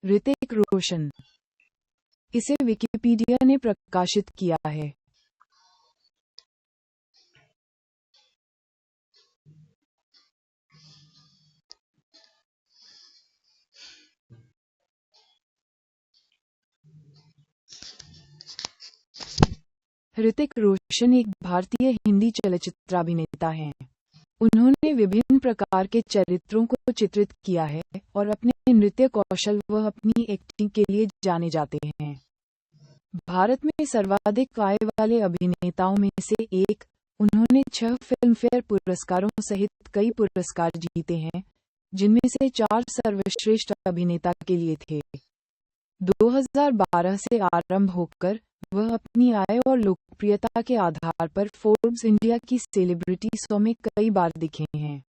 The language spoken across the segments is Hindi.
ऋतिक रोशन। इसे विकिपीडिया ने प्रकाशित किया है। ऋतिक रोशन एक भारतीय हिंदी चलचित्र अभिनेता हैं। उन्होंने विभिन्न प्रकार के चरित्रों को चित्रित किया है और अपने नृत्य कौशल व अपनी एक्टिंग के लिए जाने जाते हैं। भारत में सर्वाधिक आय वाले अभिनेताओं में से एक, उन्होंने 6 फिल्मफेयर पुरस्कारों सहित कई पुरस्कार जीते हैं, जिनमें से 4 सर्वश्रेष्ठ अभिनेता के लिए थे। 2012 से आरंभ होकर वह अपनी आय और लोकप्रियता के आधार पर फोर्ब्स इंडिया की सेलिब्रिटी 100 में कई बार दिखे हैं।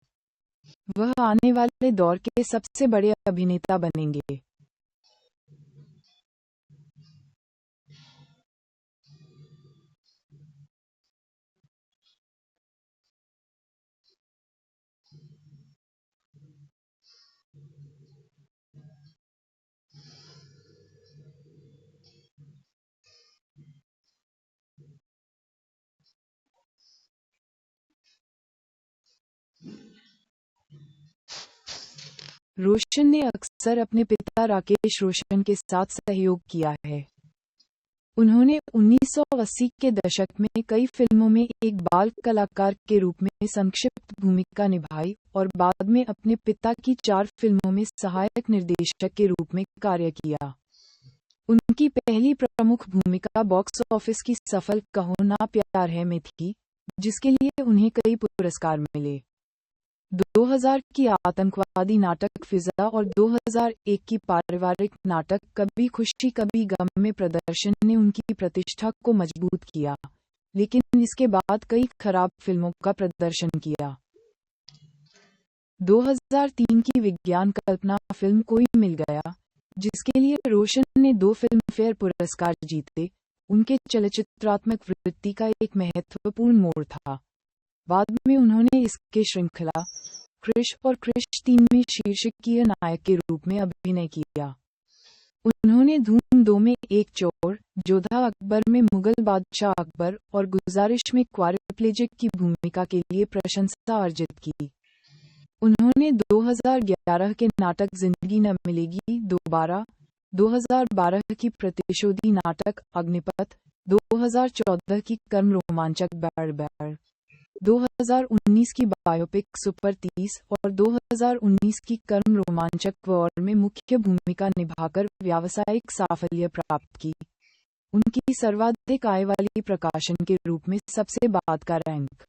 वह आने वाले दौर के सबसे बड़े अभिनेता बनेंगे। रोशन ने अक्सर अपने पिता राकेश रोशन के साथ सहयोग किया है। उन्होंने 1980 के दशक में कई फिल्मों में एक बाल कलाकार के रूप में संक्षिप्त भूमिका निभाई और बाद में अपने पिता की 4 फिल्मों में सहायक निर्देशक के रूप में कार्य किया। उनकी पहली प्रमुख भूमिका बॉक्स ऑफिस की सफल कहो ना प्यार है में थी, जिसके लिए उन्हें कई पुरस्कार मिले। 2000 की आतंकवादी नाटक फिजा और 2001 की पारिवारिक नाटक कभी खुशी कभी गम में प्रदर्शन ने उनकी प्रतिष्ठा को मजबूत किया, लेकिन इसके बाद कई खराब फिल्मों का प्रदर्शन किया। 2003 की विज्ञान कल्पना फिल्म कोई मिल गया, जिसके लिए रोशन ने 2 फिल्मफेयर पुरस्कार जीते, उनके चलचित्रात्मक वृत्ति का एक महत्वपूर्ण मोड़ था। बाद में उन्होंने इसके श्रृंखला क्रिश और क्रिश 3 में शीर्षकीय नायक के रूप में अभिनय किया। उन्होंने धूम 2 में एक चोर, जोधा अकबर में मुगल बादशाह अकबर और गुजारिश में क्वाड्रिप्लेजिक की भूमिका के लिए प्रशंसा अर्जित की। उन्होंने 2011 के नाटक जिंदगी न मिलेगी दोबारा, 2012 की प्रतिशोधी नाटक अग्निपथ, 2014 की कर्म रोमांचक बैर बैर, 2019 की बायोपिक सुपर 30 और 2019 की कर्म रोमांचक वॉर में मुख्य भूमिका निभाकर व्यावसायिक साफल्य प्राप्त की। उनकी सर्वाधिक आय वाली प्रकाशन के रूप में सबसे बाद का रैंक।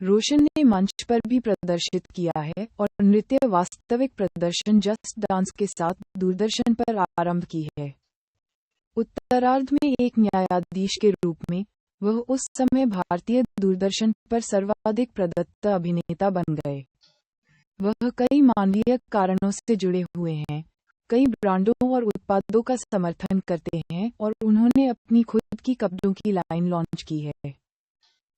रोशन ने मंच पर भी प्रदर्शित किया है और नृत्य वास्तविक प्रदर्शन जस्ट डांस के साथ दूरदर्शन पर आरंभ की है। उत्तरार्ध में एक न्यायाधीश के रूप में वह उस समय भारतीय दूरदर्शन पर सर्वाधिक प्रदत्त अभिनेता बन गए। वह कई मानवीय कारणों से जुड़े हुए हैं, कई ब्रांडों और उत्पादों का समर्थन करते हैं और उन्होंने अपनी खुद की कपड़ों की लाइन लॉन्च की है।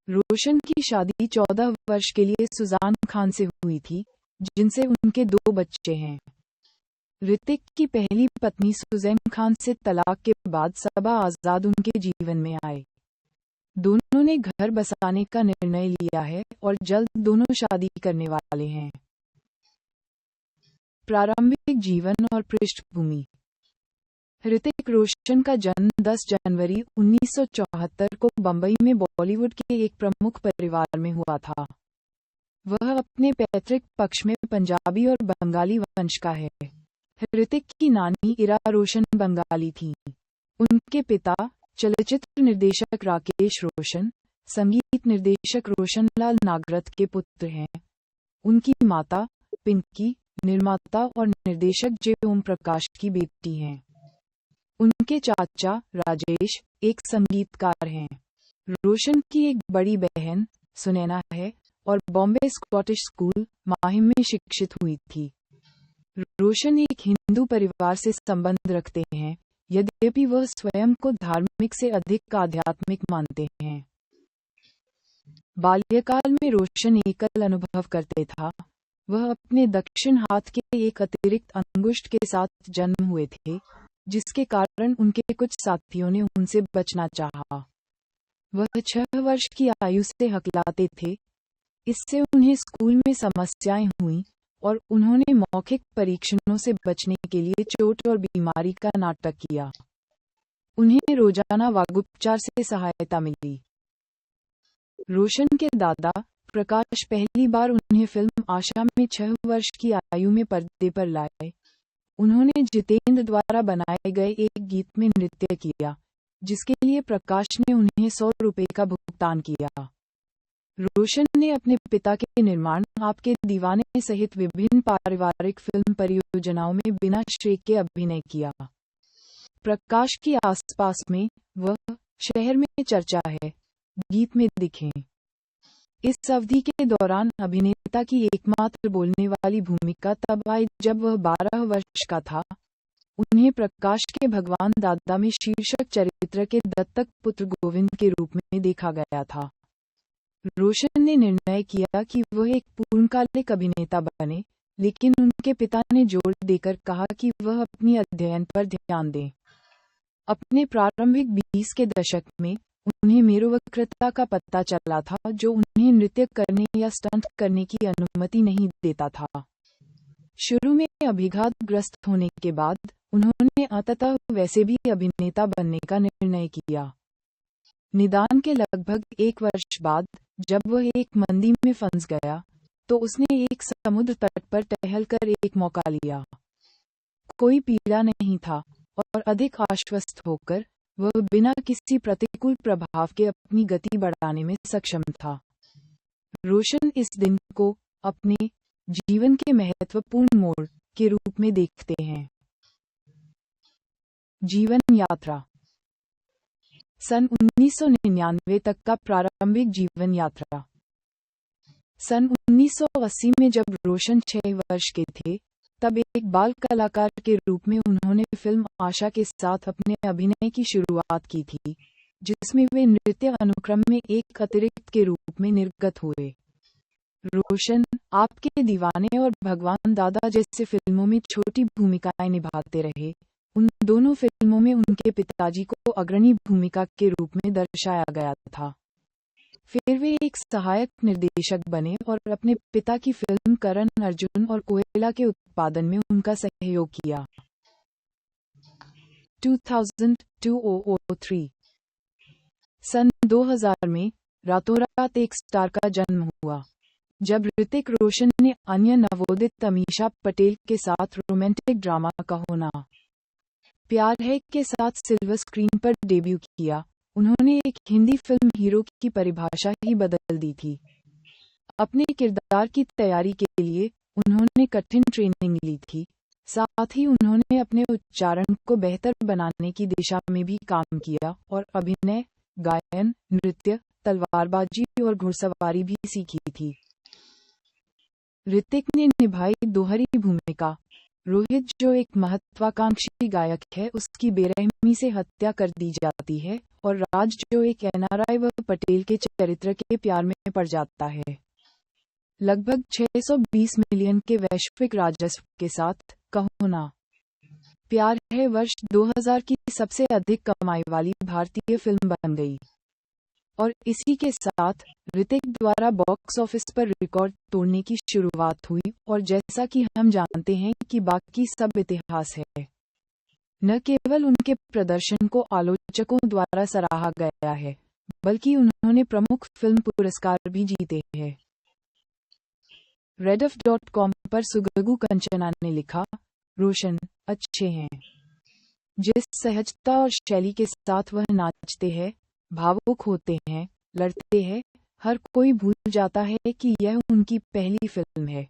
रोशन की शादी 14 वर्ष के लिए सुजान खान से हुई थी, जिनसे उनके 2 बच्चे हैं। ऋतिक की पहली पत्नी सुजैन खान से तलाक के बाद सबा आजाद उनके जीवन में आए। दोनों ने घर बसाने का निर्णय लिया है और जल्द दोनों शादी करने वाले हैं। प्रारंभिक जीवन और पृष्ठभूमि। ऋतिक रोशन का जन्म 10 जनवरी 1974 को बंबई में बॉलीवुड के एक प्रमुख परिवार में हुआ था। वह अपने पैतृक पक्ष में पंजाबी और बंगाली वंश का है। ऋतिक की नानी इरा रोशन बंगाली थीं। उनके पिता चलचित्र निर्देशक राकेश रोशन, संगीत निर्देशक रोशनलाल नागरथ के पुत्र हैं। उनकी माता पिंकी निर्माता और निर्देशक जे ओम प्रकाश की बेटी हैं। उनके चाचा राजेश एक संगीतकार हैं। रोशन की एक बड़ी बहन सुनैना है और बॉम्बे स्कॉटिश स्कूल माहिम में शिक्षित हुई थी। रोशन एक हिंदू परिवार से संबंध रखते हैं, यद्यपि वह स्वयं को धार्मिक से अधिक आध्यात्मिक मानते हैं। बाल्यकाल में रोशन एकल अनुभव करते था। वह अपने दक्षिण हाथ के एक अतिरिक्त अंगुष्ठ के साथ जन्म हुए थे, जिसके कारण उनके कुछ साथियों ने उनसे बचना चाहा। वह 6 वर्ष की आयु से हकलाते थे। इससे उन्हें स्कूल में समस्याएं हुईं और उन्होंने मौखिक परीक्षणों से बचने के लिए चोट और बीमारी का नाटक किया। उन्हें रोजाना वागोपचार से सहायता मिली। रोशन के दादा प्रकाश पहली बार उन्हें फिल्म आशा में 6 वर्ष की आयु में पर्दे पर लाए। उन्होंने जितेंद्र द्वारा बनाए गए एक गीत में नृत्य किया, जिसके लिए प्रकाश ने उन्हें 100 रुपये का भुगतान किया। रोशन ने अपने पिता के निर्माण आपके दीवाने सहित विभिन्न पारिवारिक फिल्म परियोजनाओं में बिना श्रेय के अभिनय किया। प्रकाश की आसपास में वह शहर में चर्चा है गीत में दिखें। इस अवधि के दौरान अभिनेता की एकमात्र बोलने वाली भूमिका तब आई जब वह 12 वर्ष का था। उन्हें प्रकाश के भगवान दादा में शीर्षक चरित्र के दत्तक पुत्र गोविंद के रूप में देखा गया था। रोशन ने निर्णय किया कि वह एक पूर्णकालिक अभिनेता बने, लेकिन उनके पिता ने जोर देकर कहा कि वह अपनी अध्ययन पर ध्यान दें। अपने प्रारंभिक 20 के दशक में उन्हें मेरुवक्रता का पता चला था, जो उन्हें नृत्य करने या स्टंट करने की अनुमति नहीं देता था। शुरू में अभिघातग्रस्त होने के बाद उन्होंने अंततः वैसे भी अभिनेता बनने का निर्णय किया। निदान के लगभग 1 वर्ष बाद जब वह एक मंदी में फंस गया, तो उसने एक समुद्र तट पर टहलकर एक मौका लिया। कोई पीड़ा नहीं था और अधिक आश्वस्त होकर वह बिना किसी प्रतिकूल प्रभाव के अपनी गति बढ़ाने में सक्षम था। रोशन इस दिन को अपने जीवन के महत्वपूर्ण मोड़ के रूप में देखते हैं। जीवन यात्रा। सन 1999 तक का प्रारंभिक जीवन यात्रा। सन 1980 में जब रोशन 6 वर्ष के थे, तब एक बाल कलाकार के रूप में उन्होंने फिल्म आशा के साथ अपने अभिनय की शुरुआत की थी, जिसमें वे नृत्य अनुक्रम में एक अतिरिक्त के रूप में निर्गत हुए। रोशन आपके दीवाने और भगवान दादा जैसे फिल्मों में छोटी भूमिकाएं निभाते रहे। उन दोनों फिल्मों में उनके पिताजी को अग्रणी भूमिका के रूप में दर्शाया गया था। फिर वे एक सहायक निर्देशक बने और अपने पिता की फिल्म करण अर्जुन और कोयला के उत्पादन में उनका सहयोग किया। 2002-03 सन 2000 में रातों रात एक स्टार का जन्म हुआ, जब ऋतिक रोशन ने अन्य नवोदित तमीशा पटेल के साथ रोमांटिक ड्रामा का होना प्यार है के साथ सिल्वर स्क्रीन पर डेब्यू किया। उन्होंने एक हिंदी फिल्म हीरो की परिभाषा ही बदल दी थी। अपने किरदार की तैयारी के लिए उन्होंने कठिन ट्रेनिंग ली थी। साथ ही उन्होंने अपने उच्चारण को बेहतर बनाने की दिशा में भी काम किया और अभिनय, गायन, नृत्य, तलवारबाजी और घुड़सवारी भी सीखी थी। ऋतिक ने निभाई दोहरी भूमिका। रोहित, जो एक महत्वाकांक्षी गायक है, उसकी बेरहमी से हत्या कर दी जाती है, और राज, जो एक एनआरआई व पटेल के चरित्र के प्यार में पड़ जाता है। लगभग 620 मिलियन के वैश्विक राजस्व के साथ कहोना प्यार है वर्ष 2000 की सबसे अधिक कमाई वाली भारतीय फिल्म बन गई। और इसी के साथ ऋतिक द्वारा बॉक्स ऑफिस पर रिकॉर्ड तोड़ने की शुरुआत हुई, और जैसा कि हम जानते हैं कि बाकी सब इतिहास है। न केवल उनके प्रदर्शन को आलोचकों द्वारा सराहा गया है, बल्कि उन्होंने प्रमुख फिल्म पुरस्कार भी जीते हैं। Rediff.com पर सुगगु कंचना ने लिखा, रोशन अच्छे हैं। जिस सहजता और शैली के साथ वह नाचते हैं, भावुक होते हैं, लड़ते हैं, हर कोई भूल जाता है कि यह उनकी पहली फिल्म है।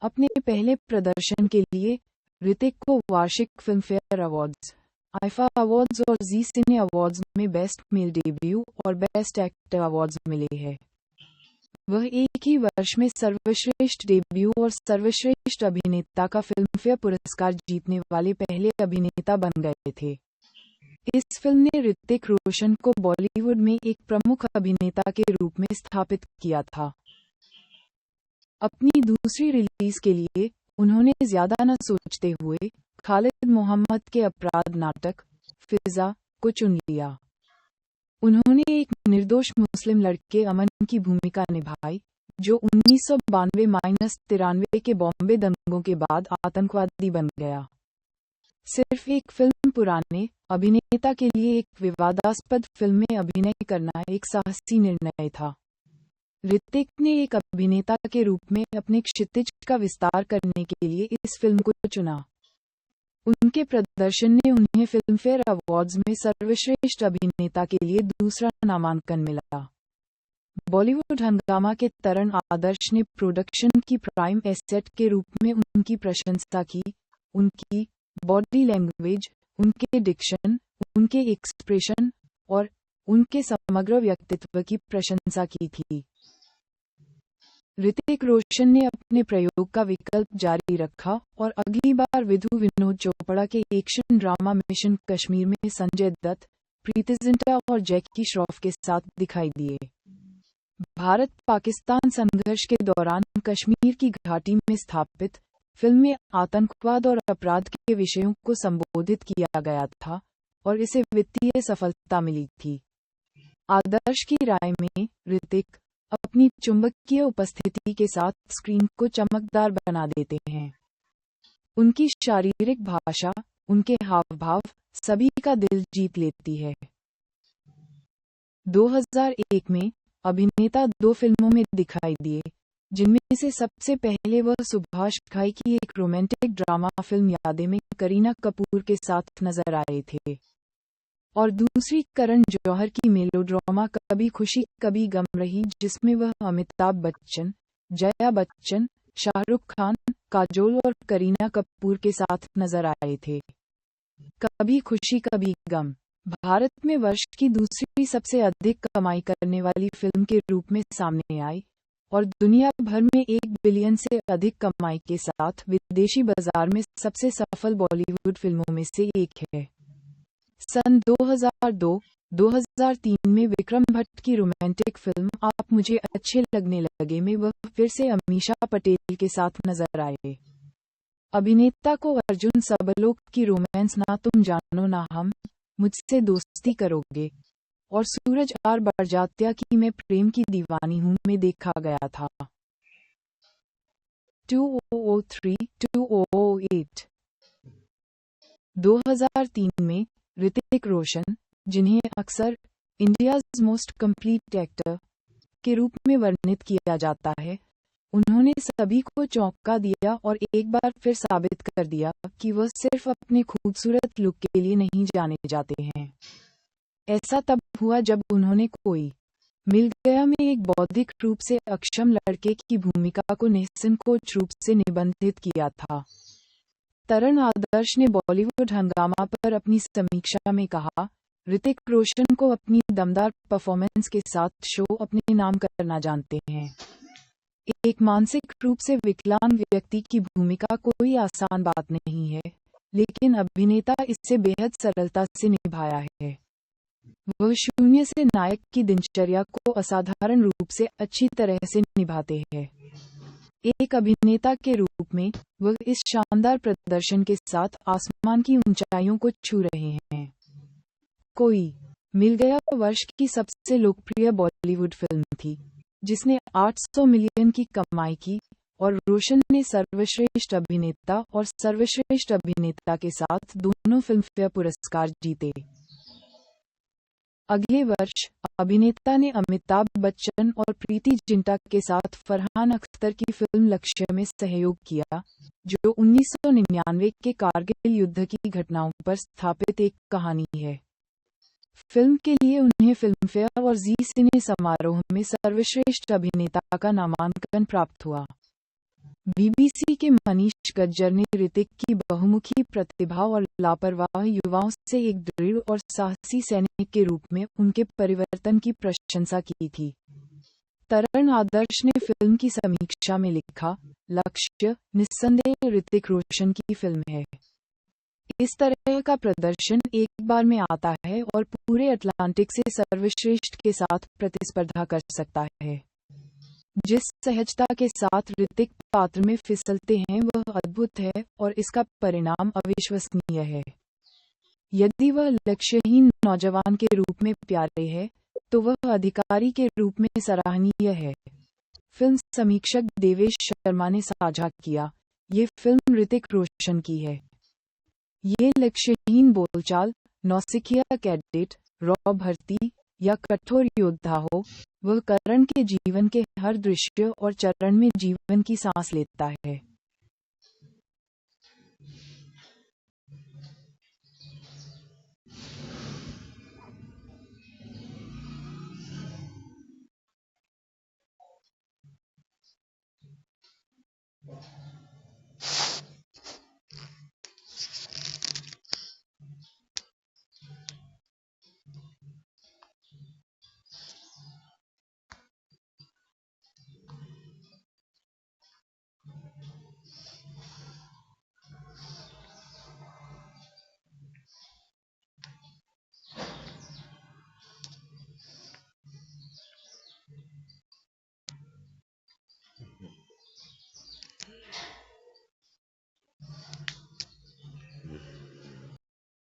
अपने पहले प्रदर्शन के लिए ऋतिक को वार्षिक film fair awards, IIFA awards और जी सिने अवार्ड्स में बेस्ट मेल डेब्यू और बेस्ट एक्टर अवार्ड्स मिले हैं। वह एक ही वर्ष में सर्वश्रेष्ठ डेब्यू और सर्वश्रेष्ठ अभिनेता का फिल्मफेयर पुरस्कार जीतने वाले पहले अभिनेता बन गए थे। इस फिल्म ने ऋतिक रोशन को बॉलीवुड में एक प्रमुख अभिनेता के रूप में स्थापित किया था। अपनी दूसरी रिलीज के लिए उन्होंने ज्यादा न सोचते हुए खालिद मोहम्मद के अपराध नाटक फिजा को चुन लिया। उन्होंने एक निर्दोष मुस्लिम लड़के अमन की भूमिका निभाई, जो 1992-93 के बॉम्बे दंगों के बाद आतंकवादी बन गया। सिर्फ एक फिल्म पुराने अभिनेता के लिए एक विवादास्पद फिल्म में अभिनय करना एक साहसी निर्णय था। ऋतिक ने एक अभिनेता के रूप में अपने क्षितिज का विस्तार करने के लिए इस फिल्म को चुना। उनके प्रदर्शन ने उन्हें फिल्मफेयर अवार्ड्स में सर्वश्रेष्ठ अभिनेता के लिए दूसरा नामांकन मिला। बॉलीवुड हंगामा के तरण आदर्श ने प्रोडक्शन की प्राइम एसेट के रूप में उनकी प्रशंसा की। उनकी बॉडी लैंग्वेज, उनके डिक्शन, उनके एक्सप्रेशन और उनके समग्र व्यक्तित्व की प्रशंसा की थी। ऋतिक रोशन ने अपने प्रयोग का विकल्प जारी रखा और अगली बार विधु विनोद चोपड़ा के एक्शन ड्रामा मिशन कश्मीर में संजय दत्त, प्रीति जिंटा और जैकी श्रॉफ के साथ दिखाई दिए। भारत पाकिस्तान संघर्ष के दौरान कश्मीर की घाटी में स्थापित फिल्म में आतंकवाद और अपराध के विषयों को संबोधित किया गया था और इसे वित्तीय सफलता मिली थी। आदर्श की राय में ऋतिक अपनी चुंबकीय उपस्थिति के साथ स्क्रीन को चमकदार बना देते हैं। उनकी शारीरिक भाषा, उनके हाव-भाव सभी का दिल जीत लेती है। 2001 में अभिनेता 2 फिल्मों में दिखाई दिए, जिनमें से सबसे पहले वह सुभाष घाई की एक रोमांटिक ड्रामा फिल्म यादें में करीना कपूर के साथ नजर आए थे और दूसरी करण जौहर की मेलोड्रामा कभी खुशी कभी गम रही, जिसमें वह अमिताभ बच्चन, जया बच्चन, शाहरुख खान, काजोल और करीना कपूर के साथ नजर आए थे। कभी खुशी कभी गम भारत में वर्ष की दूसरी सबसे अधिक कमाई करने वाली फिल्म के रूप में सामने आई और दुनिया भर में 1 बिलियन से अधिक कमाई के साथ विदेशी बाजार में सबसे सफल बॉलीवुड फिल्मों में से एक है। सन 2002-2003 में विक्रम भट्ट की रोमांटिक फिल्म आप मुझे अच्छे लगने लगे में वह फिर से अमीषा पटेल के साथ नजर आए। अभिनेता को अर्जुन सबलोक की रोमांस ना तुम जानो ना हम मुझसे दोस्ती करोगे और सूरज आर बड़जात्या की मैं प्रेम की दीवानी हूँ में देखा गया था। 2003-2008 2003 में ऋतिक रोशन, जिन्हें अक्सर इंडियाज़ मोस्ट कंप्लीट एक्टर के रूप में वर्णित किया जाता है, उन्होंने सभी को चौंका दिया और एक बार फिर साबित कर दिया कि वह सिर्फ अपने खूबसूरत लुक के लिए नहीं जाने जाते हैं। ऐसा तब हुआ जब उन्होंने कोई मिल गया में एक बौद्धिक रूप से अक्षम लड़के की भूमिका को निसंकोच रूप से निबंधित किया था। तरण आदर्श ने बॉलीवुड हंगामा पर अपनी समीक्षा में कहा, ऋतिक रोशन को अपनी दमदार परफॉर्मेंस के साथ शो अपने नाम करना जानते हैं। एक मानसिक रूप से विकलांग व्यक्ति की भूमिका कोई आसान बात नहीं है, लेकिन अभिनेता इससे बेहद सरलता से निभाया है। वह शून्य से नायक की दिनचर्या को असाधारण रूप से अच्छी तरह से निभाते हैं। एक अभिनेता के रूप में वह इस शानदार प्रदर्शन के साथ आसमान की ऊंचाइयों को छू रहे हैं। कोई मिल गया वर्ष की सबसे लोकप्रिय बॉलीवुड फिल्म थी, जिसने 800 मिलियन की कमाई की और रोशन ने सर्वश्रेष्ठ अभिनेता और सर्वश्रेष्ठ अभिनेता के साथ दोनों फिल्मफेयर पुरस्कार जीते। अगले वर्ष अभिनेता ने अमिताभ बच्चन और प्रीति जिंटा के साथ फरहान अख्तर की फिल्म लक्ष्य में सहयोग किया, जो 1999 के कारगिल युद्ध की घटनाओं पर स्थापित एक कहानी है। फिल्म के लिए उन्हें फिल्मफेयर और जी सिने समारोह में सर्वश्रेष्ठ अभिनेता का नामांकन प्राप्त हुआ। बीबीसी के मनीष गज्जर ने ऋतिक की बहुमुखी प्रतिभा और लापरवाह युवाओं से एक दृढ़ और साहसी सैनिक के रूप में उनके परिवर्तन की प्रशंसा की थी। तरण आदर्श ने फिल्म की समीक्षा में लिखा, लक्ष्य निस्संदेह ऋतिक रोशन की फिल्म है। इस तरह का प्रदर्शन एक बार में आता है और पूरे अटलांटिक से सर्वश्रेष्ठ के साथ प्रतिस्पर्धा कर सकता है। जिस सहजता के साथ ऋतिक पात्र में फिसलते हैं वह अद्भुत है और इसका परिणाम अविश्वसनीय है। यदि वह लक्ष्यहीन नौजवान के रूप में प्यारे है तो वह अधिकारी के रूप में सराहनीय है। फिल्म समीक्षक देवेश शर्मा ने साझा किया, ये फिल्म ऋतिक रोशन की है। ये लक्ष्यहीन बोलचाल, नौसिखिया कैडेट, रॉ भर्ती या कठोर योद्धा हो, वह करण के जीवन के हर दृश्य और चरण में जीवन की सांस लेता है।